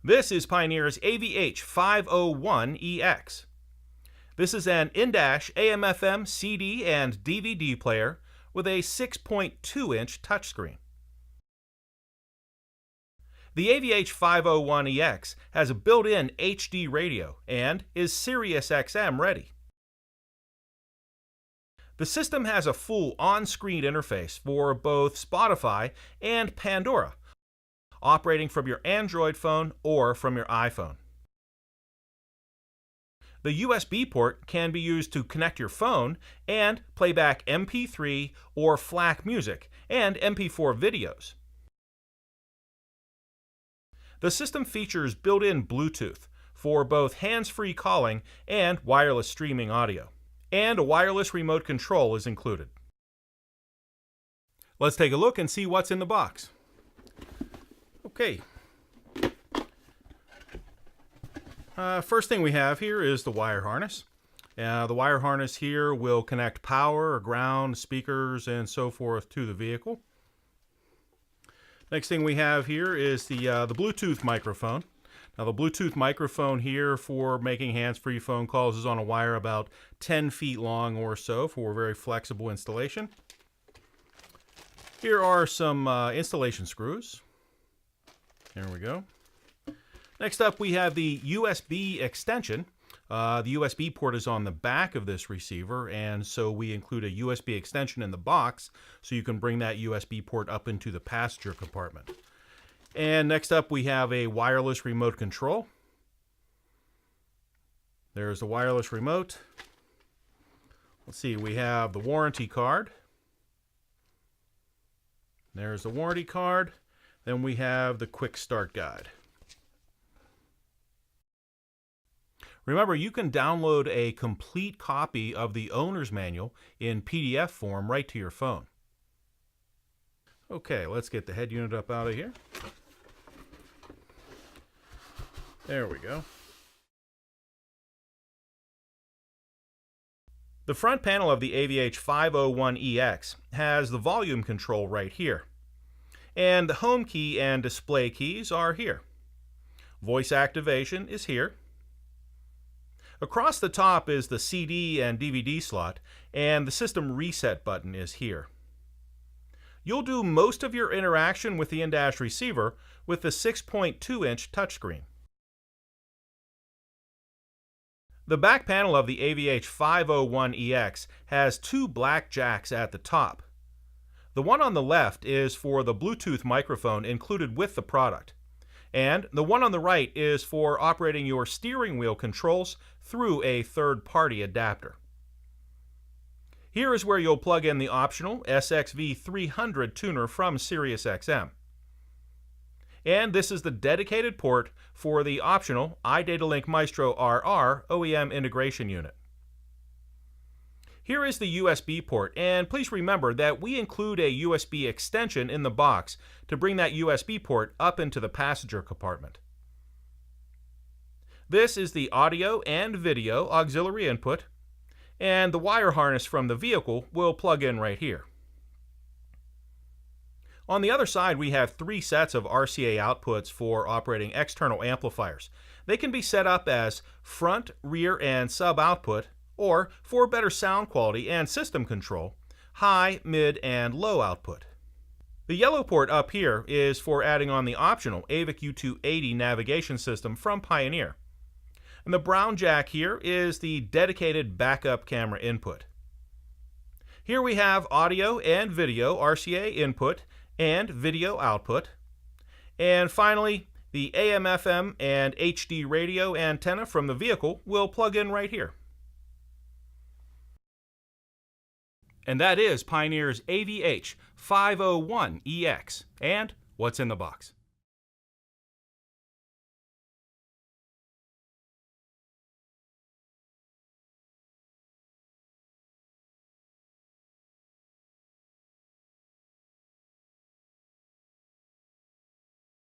This is Pioneer's AVH-501EX. This is an in-dash AM/FM CD and DVD player with a 6.2-inch touchscreen. The AVH-501EX has a built-in HD radio and is Sirius XM ready. The system has a full on-screen interface for both Spotify and Pandora, operating from your Android phone or from your iPhone. The USB port can be used to connect your phone and play back MP3 or FLAC music and MP4 videos. The system features built-in Bluetooth for both hands-free calling and wireless streaming audio, and a wireless remote control is included. Let's take a look and see what's in the box. Okay. First thing we have here is the wire harness. The wire harness here will connect power or ground, speakers, and so forth to the vehicle. Next thing we have here is the Bluetooth microphone. Now the Bluetooth microphone here for making hands-free phone calls is on a wire about 10 feet long or so for very flexible installation. Here are some installation screws. There we go. Next up we have the USB extension. The USB port is on the back of this receiver, and so we include a USB extension in the box so you can bring that USB port up into the passenger compartment. And next up we have a wireless remote control. There's the wireless remote. Let's see, we have the warranty card. There's the warranty card. Then we have the quick start guide. Remember, you can download a complete copy of the owner's manual in PDF form right to your phone. Okay, let's get the head unit up out of here. There we go. The front panel of the AVH-501EX has the volume control right here. And the home key and display keys are here. Voice activation is here. Across the top is the CD and DVD slot, and the system reset button is here. You'll do most of your interaction with the in-dash receiver with the 6.2-inch touchscreen. The back panel of the AVH-501EX has two black jacks at the top. The one on the left is for the Bluetooth microphone included with the product, and the one on the right is for operating your steering wheel controls through a third-party adapter. Here is where you'll plug in the optional SXV300 tuner from Sirius XM. And this is the dedicated port for the optional iDataLink Maestro RR OEM integration unit. Here is the USB port, and please remember that we include a USB extension in the box to bring that USB port up into the passenger compartment. This is the audio and video auxiliary input, and the wire harness from the vehicle will plug in right here. On the other side, we have three sets of RCA outputs for operating external amplifiers. They can be set up as front, rear, and sub output, or for better sound quality and system control, high, mid, and low output. The yellow port up here is for adding on the optional AVIC U280 navigation system from Pioneer. And the brown jack here is the dedicated backup camera input. Here we have audio and video RCA input and video output. And finally, the AM/FM and HD radio antenna from the vehicle will plug in right here. And that is Pioneer's AVH-501EX and what's in the box.